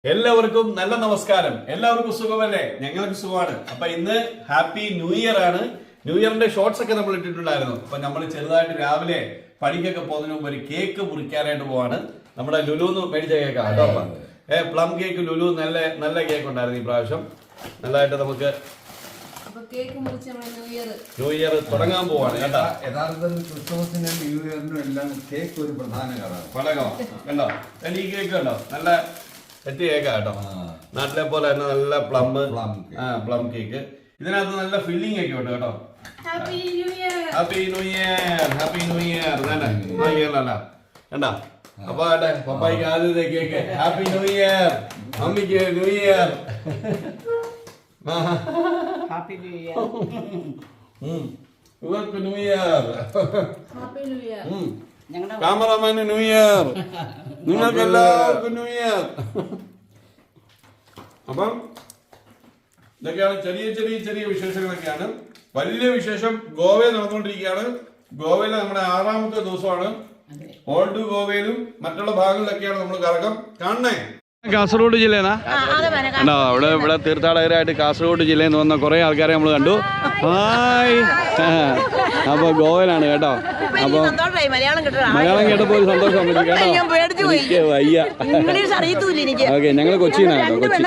എല്ലാവർക്കും നല്ല നമസ്കാരം. എല്ലാവർക്കും സുഖമല്ലേ? ഞങ്ങൾക്ക് സുഖമാണ്. അപ്പൊ ഇന്ന് ഹാപ്പി ന്യൂ ഇയർ ആണ്. ന്യൂ ഇയറിന്റെ ഷോർട്സ് ഒക്കെ നമ്മൾ ഇട്ടിട്ടുണ്ടായിരുന്നു. അപ്പൊ നമ്മൾ ചെറുതായിട്ട് രാവിലെ പണിക്കൊക്കെ പോകുന്നതിന് മുമ്പ് ഒരു കേക്ക് മുറിക്കാനായിട്ട് പോവാണ്. നമ്മുടെ ലുലുന്ന് മേടിച്ച കേക്കാണ് കേട്ടോ. പ്ലം കേക്ക് ലുലു നല്ല നല്ല കേക്ക് ഉണ്ടായിരുന്നു ഈ പ്രാവശ്യം. നല്ലതായിട്ട് നമുക്ക് ന്യൂ ഇയർ തുടങ്ങാൻ പോവാണ് കേട്ടോ. യഥാർത്ഥത്തിൽ ക്രിസ്മസിനും ന്യൂ ഇയറിനും എല്ലാം കേക്ക് ഒരു പ്രധാന ഘടകമാണ്. കണ്ടോ ഈ കേക്ക് കണ്ടോ? നല്ല സെറ്റ് കേക്കാ കേട്ടോ. നാട്ടിലെ പോലെ തന്നെ നല്ല പ്ലം കേക്ക്. ഇതിനകത്ത് നല്ല ഫില്ലിംഗ് ഒക്കെ ഉണ്ട് കേട്ടോ. Happy new year happy new year കണ്ടാ. അപ്പൊ പപ്പായിക്ക് ആദ്യത്തെ കേക്ക് ഹാപ്പി ന്യൂ ഇയർ. മമ്മിക്ക് new year. Happy new year. ഇവർക്ക് new year. Happy new year. ക്യാമറമാന് ന്യൂ ഇയർ. നിങ്ങൾക്ക് എല്ലാവർക്കും ന്യൂ ഇയർ. അപ്പം ഇതൊക്കെയാണ് ചെറിയ വിശേഷങ്ങളൊക്കെയാണ്. വലിയ വിശേഷം ഗോവയിൽ നടന്നുകൊണ്ടിരിക്കുകയാണ്. ഗോവയിലെ നമ്മുടെ 6ാമത്തെ ദിവസമാണ്. ഓൾഡ് ഗോവയിലും മറ്റുള്ള ഭാഗങ്ങളിലൊക്കെയാണ് നമ്മൾ കറക്കം കാണണേ. കാസർഗോഡ് ജില്ലയെന്നാ ഇവിടെ തീർത്ഥാടകരായിട്ട് കാസർഗോഡ് ജില്ലയിൽ നിന്ന് വന്ന കുറെ ആൾക്കാരെ നമ്മൾ കണ്ടു. ഹായ്. അപ്പൊ ഗോവയിലാണ് കേട്ടോ. അപ്പൊ മലയാളം കേട്ടപ്പോ ഒരു സന്തോഷം വയ്യ. ഓക്കെ, ഞങ്ങള് കൊച്ചിയിലാണ് കേട്ടോ. കൊച്ചി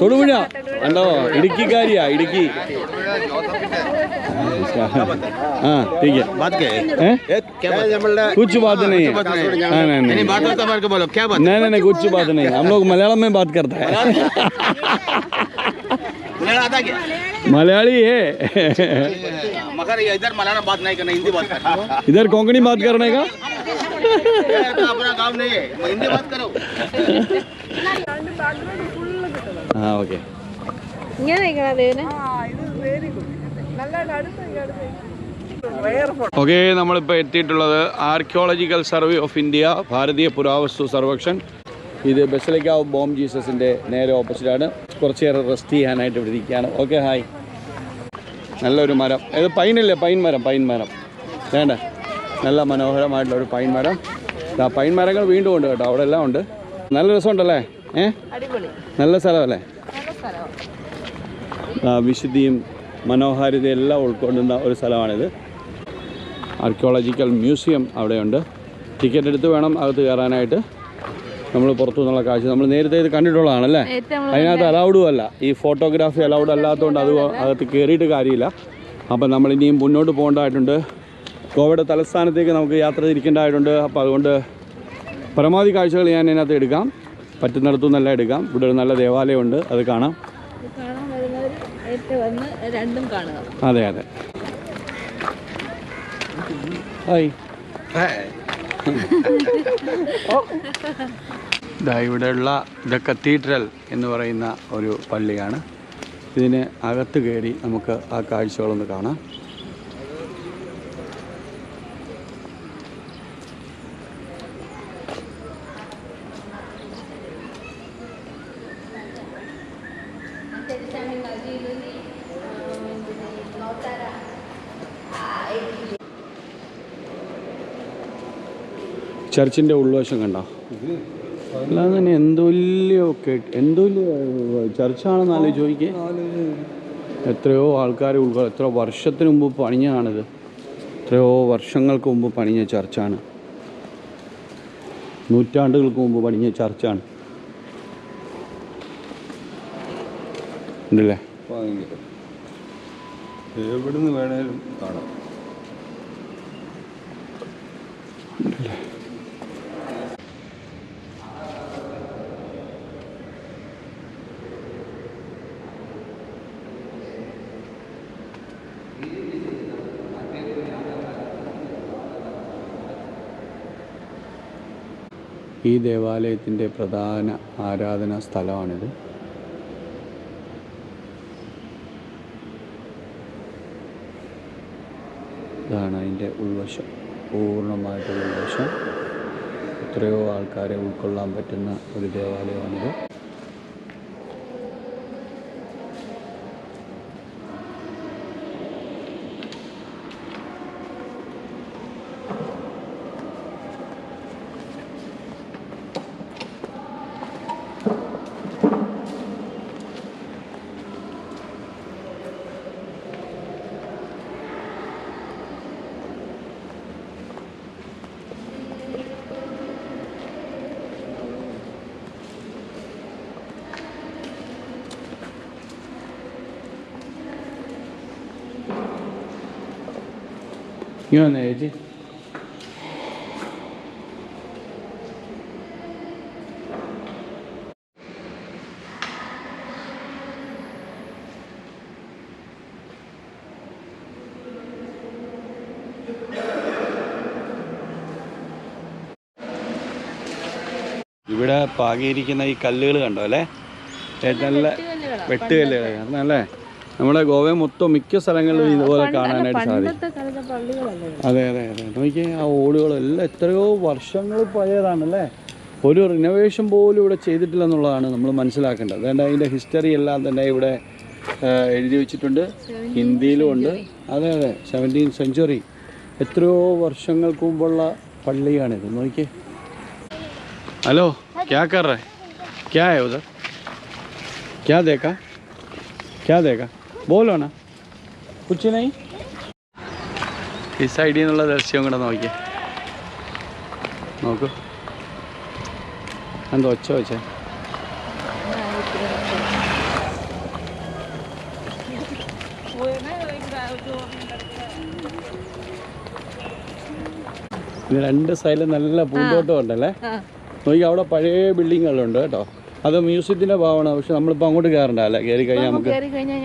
തൊടുപുഴ കണ്ടോ. ഇടുക്കിക്കാരിയാ, ഇടുക്കി. कुछ बात नहीं है. नहीं कुछ बात नहीं. हम लोग मलयालम में बात करता है. मलयाली है मगर इधर मलयालम बात नहीं करना, हिंदी बात करना. इधर कोंकणी बात करने का अपना काम नहीं है, हिंदी बात करो. हाँ ओके. ഓക്കെ, നമ്മളിപ്പോൾ എത്തിയിട്ടുള്ളത് ആർക്കിയോളജിക്കൽ സർവേ ഓഫ് ഇന്ത്യ, ഭാരതീയ പുരാവസ്തു സർവേക്ഷൺ. ഇത് ബസലിക്ക ഓഫ് ബോം ജീസസിൻ്റെ നേരെ ഓപ്പോസിറ്റാണ്. കുറച്ചേറെ റെസ്റ്റ് ചെയ്യാനായിട്ട് ഇവിടെ ഇരിക്കുകയാണ്. Okay, hi. നല്ലൊരു മരം. ഇത് പൈനല്ലേ? പൈൻ മരം വേണ്ട. നല്ല മനോഹരമായിട്ടുള്ളൊരു പൈൻ മരം. പൈൻ മരങ്ങൾ വീണ്ടും ഉണ്ട് കേട്ടോ. അവിടെ എല്ലാം ഉണ്ട്. നല്ല രസമുണ്ടല്ലേ? നല്ല സ്ഥലമല്ലേ? വിശുദ്ധിയും മനോഹാരിതയും എല്ലാം ഉൾക്കൊള്ളുന്ന ഒരു സ്ഥലമാണിത്. ആർക്കിയോളജിക്കൽ മ്യൂസിയം അവിടെയുണ്ട്. ടിക്കറ്റ് എടുത്ത് വേണം അകത്ത് കയറാനായിട്ട്. നമ്മൾ പുറത്തു നിന്നുള്ള കാഴ്ച നമ്മൾ നേരത്തെ ഇത് കണ്ടിട്ടുള്ളതാണല്ലേ. അതിനകത്ത് അലൗഡും അല്ല. ഈ ഫോട്ടോഗ്രാഫി അലൗഡ് അല്ലാത്തതുകൊണ്ട് അത് അകത്ത് കയറിയിട്ട് കാര്യമില്ല. അപ്പം നമ്മളിനിയും മുന്നോട്ട് പോകേണ്ടതായിട്ടുണ്ട്. ഗോവയുടെ തലസ്ഥാനത്തേക്ക് നമുക്ക് യാത്ര തിരിക്കേണ്ടതായിട്ടുണ്ട്. അപ്പോൾ അതുകൊണ്ട് പരമാവധി കാഴ്ചകൾ ഞാൻ ഇതിനകത്ത് എടുക്കാം. പറ്റുന്നിടത്തു നിന്നെല്ലാം എടുക്കാം. ഇവിടെ ഒരു നല്ല ദേവാലയമുണ്ട്, അത് കാണാം. അതെ അതെ. ഹായ്. ഇവിടെയുള്ള ദ കത്തീഡ്രൽ എന്ന് പറയുന്ന ഒരു പള്ളിയാണ്. ഇതിന് അകത്ത് കയറി നമുക്ക് ആ കാഴ്ചകളൊന്ന് കാണാം. ചർച്ചിൻ്റെ ഉൾവശം കണ്ടോ? അല്ലാതെ തന്നെ എന്ത് വലിയ ചർച്ചാണെന്ന് ആലോചിച്ച് ചോദിക്കേ. എത്രയോ ആൾക്കാർ എത്രയോ വർഷത്തിന് മുമ്പ് പണിഞ്ഞതാണിത്. എത്രയോ വർഷങ്ങൾക്ക് മുമ്പ് പണിഞ്ഞ ചർച്ചാണ്. നൂറ്റാണ്ടുകൾക്ക് മുമ്പ് പണിഞ്ഞ ചർച്ചാണ്. ഉണ്ടല്ലേ? എവിടുന്ന് വേണേലും കാണാം. ഈ ദേവാലയത്തിൻ്റെ പ്രധാന ആരാധനാ സ്ഥലമാണിത്. ഇതാണ് അതിൻ്റെ ഉൾവശം, പൂർണ്ണമായിട്ടുള്ള ഉൾവശം. എത്രയോ ആൾക്കാരെ ഉൾക്കൊള്ളാൻ പറ്റുന്ന ഒരു ദേവാലയമാണിത്. ഇങ്ങനെ വന്നേ ചേച്ചി. ഇവിടെ പാകിയിരിക്കുന്ന ഈ കല്ലുകൾ കണ്ടോ അല്ലേ? നല്ല വെട്ടുകല്ലുകൾ അല്ലേ? നമ്മുടെ ഗോവ മൊത്തം മിക്ക സ്ഥലങ്ങളിലും ഇതുപോലെ കാണാനായിട്ട് സാധിക്കും. അതെ അതെ അതെ. നോക്കിയേ, ആ ഓടുകളെല്ലാം എത്രയോ വർഷങ്ങൾ പഴയതാണല്ലേ. ഒരു റിനോവേഷൻ പോലും ഇവിടെ ചെയ്തിട്ടില്ലെന്നുള്ളതാണ് നമ്മൾ മനസ്സിലാക്കേണ്ടത്. അതുകൊണ്ട് അതിൻ്റെ ഹിസ്റ്ററി എല്ലാം തന്നെ ഇവിടെ എഴുതി വെച്ചിട്ടുണ്ട്, ഹിന്ദിയിലും ഉണ്ട്. അതെ അതെ, 17th century, എത്രയോ വർഷങ്ങൾക്ക് മുമ്പുള്ള പള്ളിയാണിത്. നോക്കിയേ. ഹലോ, ക്യാ കർ രഹേ? ക്യാ ഹൈ ഉധർ? ക്യാ ദേഖാ? ക്യാ ദേഖാ? बोलो ना, कुछ नहीं. ഈ സൈഡിൽ നിന്നുള്ള ദൃശ്യം കൂടെ നോക്കിയേ. നോക്കൂ, എന്താ ഒച്ച വെച്ചേ? ഇത് രണ്ട് സൈഡിലും നല്ല പൂന്തോട്ടം ഉണ്ടല്ലേ. നോക്കി, അവിടെ പഴയ ബിൽഡിങ്ങുകളുണ്ട് കേട്ടോ. അത് മ്യൂസിയത്തിൻ്റെ ഭാഗമാണ്. പക്ഷെ നമ്മളിപ്പോൾ അങ്ങോട്ട് കയറണ്ടല്ലേ, കയറി കഴിഞ്ഞാൽ നമുക്ക്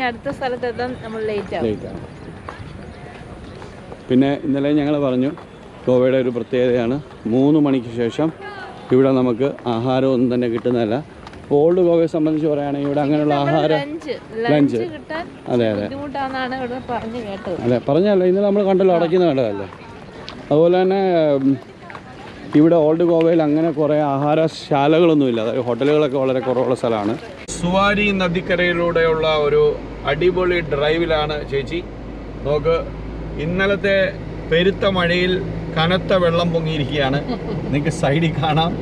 അടുത്ത സ്ഥലത്തെത്താൻ നമ്മൾ ലേറ്റാണ്. പിന്നെ ഇന്നലെ ഞങ്ങൾ പറഞ്ഞു, ഗോവയുടെ ഒരു പ്രത്യേകതയാണ് 3 മണിക്ക് ശേഷം ഇവിടെ നമുക്ക് ആഹാരമൊന്നും തന്നെ കിട്ടുന്നതല്ല. ഓൾഡ് ഗോവയെ സംബന്ധിച്ച് പറയുകയാണെങ്കിൽ ഇവിടെ അങ്ങനെയുള്ള ആഹാരം, ലഞ്ച്, അതെ അതെ അതെ പറഞ്ഞല്ലോ. ഇന്നലെ നമ്മൾ കണ്ടല്ലോ, അടയ്ക്കുന്ന കണ്ടതല്ലേ. അതുപോലെ തന്നെ ഇവിടെ ഓൾഡ് ഗോവയിൽ അങ്ങനെ കുറേ ആഹാരശാലകളൊന്നുമില്ല. അതായത് ഹോട്ടലുകളൊക്കെ വളരെ കുറവുള്ള സ്ഥലമാണ്. സുവാരി നദിക്കരയിലൂടെയുള്ള ഒരു അടിപൊളി ഡ്രൈവിലാണ് ചേച്ചി. നോക്ക്, ഇന്നലത്തെ പെരുത്ത മഴയിൽ കനത്ത വെള്ളം പൊങ്ങിയിരിക്കുകയാണ്. നിങ്ങൾക്ക് സൈഡിൽ കാണാം.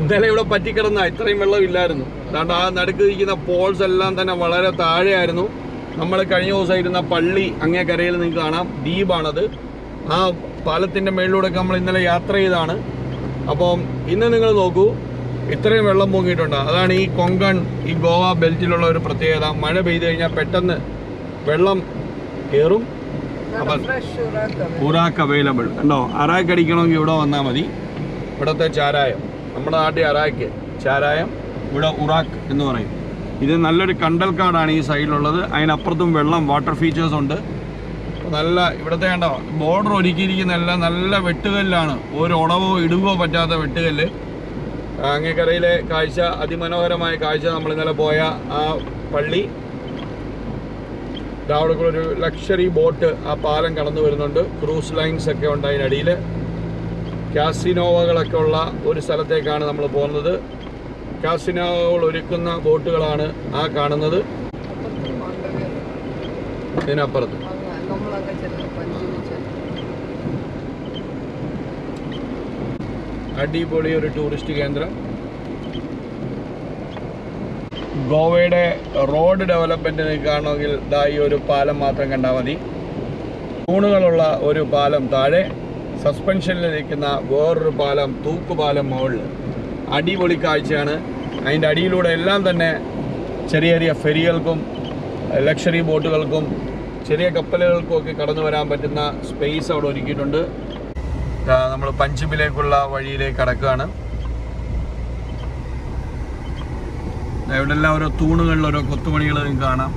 ഇന്നലെ ഇവിടെ പറ്റിക്കിടന്ന ഇത്രയും വെള്ളം ഇല്ലായിരുന്നു. അതുകൊണ്ട് ആ നടുക്കിരിക്കുന്ന പോൾസ് എല്ലാം തന്നെ വളരെ താഴെയായിരുന്നു. നമ്മൾ കഴിഞ്ഞ ദിവസം ഇരുന്ന പള്ളി അങ്ങേ കരയിൽ നിങ്ങൾക്ക് കാണാം, ദ്വീപാണത്. ആ പാലത്തിൻ്റെ മേളിലൂടെയൊക്കെ നമ്മൾ ഇന്നലെ യാത്ര ചെയ്താണ്. അപ്പം ഇന്ന് നിങ്ങൾ നോക്കൂ, ഇത്രയും വെള്ളം പൊങ്ങിയിട്ടുണ്ട്. അതാണ് ഈ കൊങ്കൺ, ഈ ഗോവ ബെൽറ്റിലുള്ള ഒരു പ്രത്യേകത. മഴ പെയ്തു കഴിഞ്ഞാൽ പെട്ടെന്ന് വെള്ളം കയറും. അപ്പം ഉറാക്ക് അവൈലബിൾ ഉണ്ടോ? അറാക്ക് അടിക്കണമെങ്കിൽ ഇവിടെ വന്നാൽ മതി. ഇവിടുത്തെ ചാരായം, നമ്മുടെ നാട്ടിൽ അറാക്ക് ചാരായം, ഇവിടെ ഉറാക്ക് എന്ന് പറയും. ഇത് നല്ലൊരു കണ്ടൽക്കാടാണ് ഈ സൈഡിലുള്ളത്. അതിനപ്പുറത്തും വെള്ളം, വാട്ടർ ഫീച്ചേഴ്സ് ഉണ്ട്. നല്ല ഇവിടുത്തെ കണ്ടോ, ബോർഡർ ഒരുക്കിയിരിക്കുന്നതെല്ലാം നല്ല വെട്ടുകല്ലാണ്. ഒരു ഉടവോ ഇടുകയോ പറ്റാത്ത വെട്ടുകല്ല്. അങ്ങേക്കരയിലെ കാഴ്ച, അതിമനോഹരമായ കാഴ്ച. നമ്മൾ ഇന്നലെ പോയ ആ പള്ളി, അവിടെ കൂടെ ഒരു ലക്ഷറി ബോട്ട് ആ പാലം കടന്നു വരുന്നുണ്ട്. ക്രൂസ് ലൈൻസ് ഒക്കെ ഉണ്ട് അതിനടിയിൽ. കാസിനോവകളൊക്കെ ഉള്ള ഒരു സ്ഥലത്തേക്കാണ് നമ്മൾ പോകുന്നത്. കാസിനോവകൾ ഒരുക്കുന്ന ബോട്ടുകളാണ് ആ കാണുന്നത്. ഇതിനപ്പുറത്ത് അടിപൊളി ഒരു ടൂറിസ്റ്റ് കേന്ദ്രം. ഗോവയുടെ റോഡ് ഡെവലപ്മെൻറ്റ് കാണണമെങ്കിൽ ഇതാ ഈ ഒരു പാലം മാത്രം കണ്ടാൽ മതി. തൂണുകളുള്ള ഒരു പാലം താഴെ, സസ്പെൻഷനിൽ നിൽക്കുന്ന വേറൊരു പാലം, തൂക്കുപാലം മുകളിൽ. അടിപൊളി കാഴ്ചയാണ്. അതിൻ്റെ അടിയിലൂടെ എല്ലാം തന്നെ ചെറിയ ചെറിയ ഫെറികൾക്കും ലക്ഷറി ബോട്ടുകൾക്കും ചെറിയ കപ്പലുകൾക്കും ഒക്കെ കടന്നു വരാൻ പറ്റുന്ന സ്പേസ് അവിടെ ഒരുക്കിയിട്ടുണ്ട്. നമ്മൾ പഞ്ചിമിലേക്കുള്ള വഴിയിലേക്ക് കടക്കുകയാണ്. ഇവിടെ എല്ലാം ഓരോ തൂണുകളിൽ ഓരോ കൊത്തുപണികൾ നിങ്ങൾക്ക് കാണാം.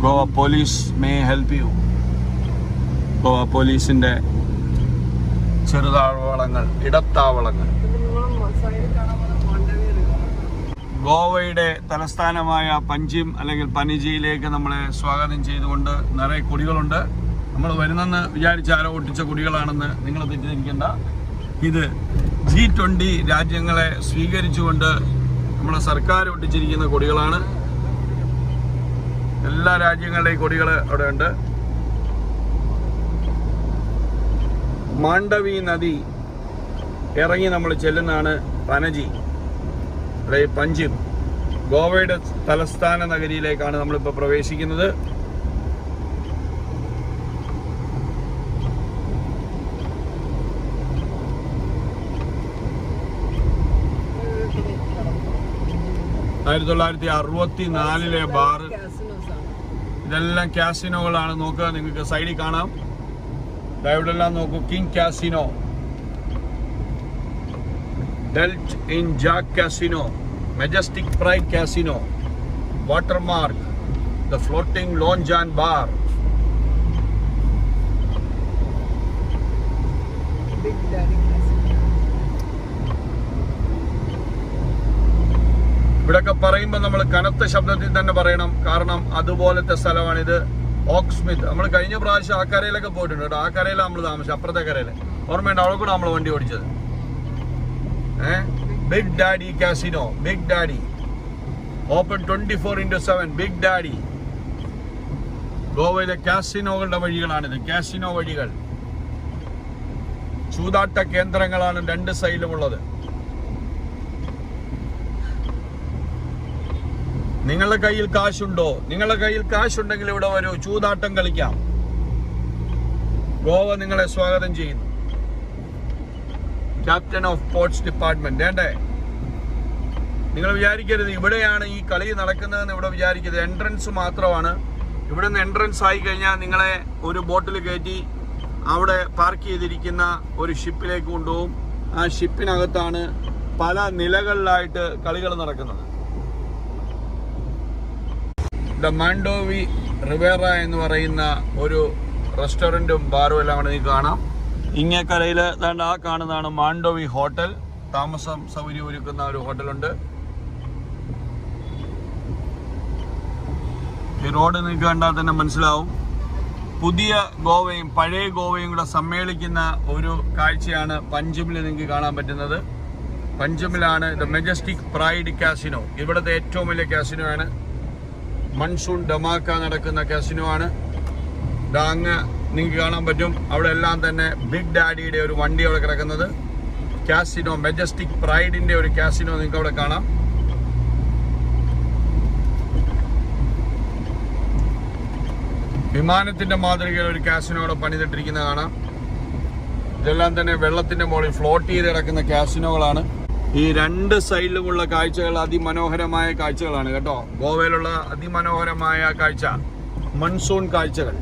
Goa police may help you. Goa പോലീസിൻ്റെ ചെറുതാവളങ്ങൾ, ഇടത്താവളങ്ങൾ. ഗോവയുടെ തലസ്ഥാനമായ പഞ്ചിം അല്ലെങ്കിൽ പനിജിയിലേക്ക് നമ്മളെ സ്വാഗതം ചെയ്തുകൊണ്ട് നിറയെ കൊടികളുണ്ട്. നമ്മൾ വരുന്നെന്ന് വിചാരിച്ചാരോ ഒട്ടിച്ച കൊടികളാണെന്ന് നിങ്ങൾ തെറ്റിദ്ധരിക്കേണ്ട. ഇത് G20 രാജ്യങ്ങളെ സ്വീകരിച്ചുകൊണ്ട് നമ്മുടെ സർക്കാർ ഒട്ടിച്ചിരിക്കുന്ന കൊടികളാണ്. എല്ലാ രാജ്യങ്ങളുടെയും കൊടികൾ അവിടെ ഉണ്ട്. മാണ്ഡവി നദി ഇറങ്ങി നമ്മൾ ചെല്ലുന്നതാണ് പനജി, അതായത് പഞ്ചിം. ഗോവയുടെ തലസ്ഥാന നഗരിയിലേക്കാണ് നമ്മളിപ്പോൾ പ്രവേശിക്കുന്നത്. 1964 ബാർ. ഇതെല്ലാം കാസിനോകളാണ്. നോക്കുക, നിങ്ങൾക്ക് സൈഡിൽ കാണാം. ഇവിടെ എല്ലാം നോക്കൂ. King casino, Deltin jack casino, majestic pride casino, watermark, the floating lounge and bar. ഇവിടൊക്കെ പറയുമ്പോൾ നമ്മൾ കനത്ത ശബ്ദത്തിൽ തന്നെ പറയണം, കാരണം അതുപോലത്തെ സ്ഥലമാണിത്. ഓക്സ്മിത്ത്. നമ്മൾ കഴിഞ്ഞ പ്രാവശ്യം ആ കരയിലൊക്കെ പോയിട്ടുണ്ട് കേട്ടോ. ആ കരയിലാണ് നമ്മൾ താമസിച്ചത്, അപ്പുറത്തെ കരയിൽ. ഓർമ്മയുണ്ട്, അവിടെ കൂടെ നമ്മൾ വണ്ടി ഓടിച്ചത്. Big daddy casino, big daddy, open 24/7, big daddy. ഗോവയിലെ കാസിനോകളുടെ വഴികളാണിത്, കാസിനോ വഴികൾ. ചൂതാട്ട കേന്ദ്രങ്ങളാണ് രണ്ട് സൈഡിലുമുള്ളത്. നിങ്ങളുടെ കയ്യിൽ കാശുണ്ടോ? നിങ്ങളുടെ കയ്യിൽ കാശുണ്ടെങ്കിൽ ഇവിടെ വരൂ, ചൂതാട്ടം കളിക്കാം. ഗോവ നിങ്ങളെ സ്വാഗതം ചെയ്യുന്നു. Captain of ports department. വേണ്ടേ? നിങ്ങൾ വിചാരിക്കരുത് ഇവിടെയാണ് ഈ കളി നടക്കുന്നതെന്ന് ഇവിടെ വിചാരിക്കരുത്. എൻട്രൻസ് മാത്രമാണ്. ഇവിടെ നിന്ന് എൻട്രൻസ് ആയി കഴിഞ്ഞാൽ നിങ്ങളെ ഒരു ബോട്ടിൽ കയറ്റി അവിടെ പാർക്ക് ചെയ്തിരിക്കുന്ന ഒരു ഷിപ്പിലേക്ക് കൊണ്ടുപോകും. ആ ഷിപ്പിനകത്താണ് പല നിലകളിലായിട്ട് കളികൾ നടക്കുന്നത്. ദ മാൻഡോവി റിവേറ എന്ന് പറയുന്ന ഒരു റെസ്റ്റോറൻറ്റും ബാറും എല്ലാം അവിടെ നിങ്ങൾക്ക് കാണാം. ഇങ്ങേക്കരയിൽ ദാണ്ട് ആ കാണുന്നതാണ് മാൻഡോവി ഹോട്ടൽ. താമസം സൗകര്യം ഒരുക്കുന്ന ഒരു ഹോട്ടലുണ്ട്. ഈ റോഡ് നിങ്ങൾക്ക് കണ്ടാൽ തന്നെ മനസ്സിലാവും. പുതിയ ഗോവയും പഴയ ഗോവയും കൂടെ സമ്മേളിക്കുന്ന ഒരു കാഴ്ചയാണ് പഞ്ചമിൽ നിങ്ങൾക്ക് കാണാൻ പറ്റുന്നത്. പഞ്ചമിലാണ് ദ മെജസ്റ്റിക് പ്രൈഡ് കാസിനോ. ഇവിടുത്തെ ഏറ്റവും വലിയ കാസിനോ ആണ്. മൺസൂൺ ഡമാക്ക നടക്കുന്ന കാസിനോ ആണ്. അങ്ങ് നിങ്ങൾക്ക് കാണാൻ പറ്റും. അവിടെ എല്ലാം തന്നെ ബിഗ് ഡാഡിയുടെ ഒരു വണ്ടി അവിടെ കിടക്കുന്നത്. കാസിനോ, മെജസ്റ്റിക് പ്രൈഡിന്റെ ഒരു കാസിനോ നിങ്ങൾക്ക് അവിടെ കാണാം. വിമാനത്തിന്റെ മാതൃകയിൽ ഒരു കാസിനോ അവിടെ പണിതിട്ടിരിക്കുന്നത് കാണാം. ഇതെല്ലാം തന്നെ വെള്ളത്തിന്റെ മുകളിൽ ഫ്ലോട്ട് ചെയ്ത് കിടക്കുന്ന കാസിനോകളാണ്. ഈ രണ്ട് സൈഡിലുമുള്ള കാഴ്ചകൾ അതിമനോഹരമായ കാഴ്ചകളാണ് കേട്ടോ. ഗോവയിലുള്ള അതിമനോഹരമായ കാഴ്ച മൺസൂൺ കാഴ്ചകൾ.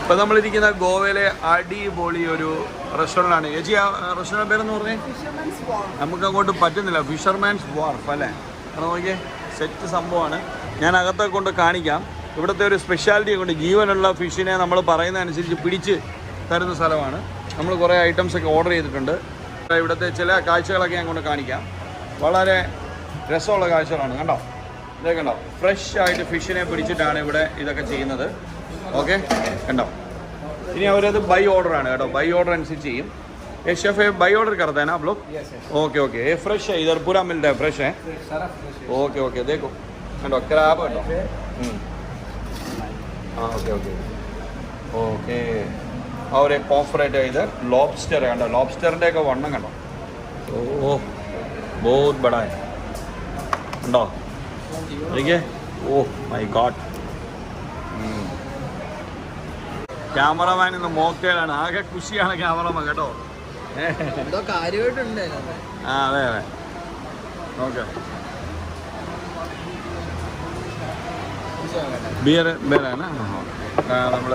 ഇപ്പം നമ്മളിരിക്കുന്ന ഗോവയിലെ അടിപൊളി ഒരു റെസ്റ്റോറൻ്റാണ്. ചേച്ചി, ആ റെസ്റ്റോറൻറ്റ് പേരെന്ന് പറഞ്ഞേ? നമുക്ക് അങ്ങോട്ട് പറ്റുന്നില്ല. ഫിഷർമാൻസ് വാർഫ് അല്ലേ? കാരണം നോക്കിയേ, സെറ്റ് സംഭവമാണ്. ഞാൻ അകത്തൊക്കെ കൊണ്ട് കാണിക്കാം. ഇവിടുത്തെ ഒരു സ്പെഷ്യാലിറ്റി കൊണ്ട് ജീവനുള്ള ഫിഷിനെ നമ്മൾ പറയുന്നതനുസരിച്ച് പിടിച്ച് തരുന്ന സ്ഥലമാണ്. നമ്മൾ കുറേ ഐറ്റംസൊക്കെ ഓർഡർ ചെയ്തിട്ടുണ്ട്. ഇവിടുത്തെ ചില കാഴ്ചകളൊക്കെ ഞാൻ കൊണ്ട് കാണിക്കാം. വളരെ രസമുള്ള കാഴ്ചകളാണ്. കണ്ടോ, ഇതൊക്കെ കണ്ടോ? ഫ്രഷ് ആയിട്ട് ഫിഷിനെ പിടിച്ചിട്ടാണ് ഇവിടെ ഇതൊക്കെ ചെയ്യുന്നത്. ओके कണ്ടോ? ഇനി അവരത് ബൈ ഓർഡർ ആണ് കേട്ടോ. ബൈ ഓർഡർ അനുസരിച്ച് ചെയ്യും. ये शेफ है बाई ऑर्डर करता है ना आप लोग? Okay okay. ये फ्रेश है, इधर पूरा मिलता है, फ्रेश है. Okay okay. देखो कണ്ടോ, क्रैब कണ്ടോ. हाँ ओके ओके ओके. और एक पॉम्फ्रेट है इधर. लॉबस्टर है कണ്ടോ. लॉबस्टറിൻ്റെ ഒക്കെ വണ്ണം കണ്ടോ? ओह बहुत बड़ा है कണ്ടോ. देखिए, ओह माय गॉड. ക്യാമറമാൻ ഇന്ന് മോക്കയിലാണ്. ആകെ ഖുഷിയാണ് ക്യാമറമാൻ കേട്ടോ. ആ അതെ അതെ. ഓക്കെ. ബിയർ ബിയറാണ് നമ്മൾ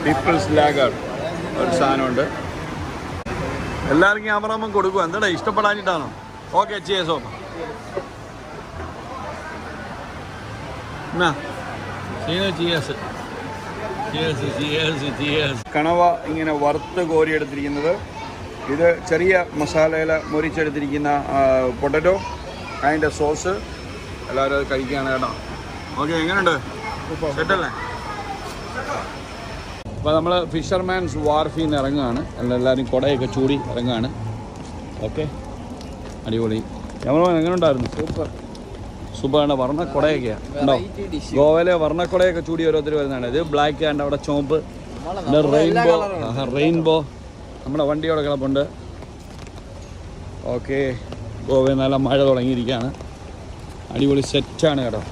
പീപ്പിൾസ് ലാഗർ ഒരു സാധനമുണ്ട്. എല്ലാവർക്കും ക്യാമറമാൻ കൊടുക്കുക. എന്താടാ, ഇഷ്ടപ്പെടാനിട്ടാണോ? ഓക്കെ, ചെയ്യേസോ. കണവ ഇങ്ങനെ വറുത്ത് കോരിയെടുത്തിരിക്കുന്നത്. ഇത് ചെറിയ മസാലയിൽ മുരിച്ചെടുത്തിരിക്കുന്ന പൊട്ടറ്റോ, അതിൻ്റെ സോസ്. എല്ലാവരും അത് കഴിക്കുകയാണ് കേട്ടോ. ഓക്കെ, എങ്ങനെയുണ്ട്? സെറ്റല്ലേ? അപ്പോൾ നമ്മൾ ഫിഷർമാൻസ് വാർഫിൽ നിന്ന് ഇറങ്ങുകയാണ്. എല്ലാവരും കുടയൊക്കെ ചൂടി ഇറങ്ങുകയാണ്. ഓക്കെ, അടിപൊളി. ക്യാമറമാൻ എങ്ങനെ ഉണ്ടായിരുന്നു? സൂപ്പർ സൂപ്പറാണ്. വർണ്ണക്കുടയൊക്കെയാണ് ഉണ്ടോ? ഗോവയിലെ വർണ്ണക്കുടയൊക്കെ ചൂടി ഓരോരുത്തർ വരുന്നതാണ്. ഇത് ബ്ലാക്ക് ആൻഡ് അവിടെ ചുവപ്പ്, റെയിൻബോ. നമ്മുടെ വണ്ടിയോടെ കിടപ്പുണ്ട്. ഓക്കെ, ഗോവയിൽ നല്ല മഴ തുടങ്ങിയിരിക്കുകയാണ്. അടിപൊളി സെറ്റാണ് കേട്ടോ.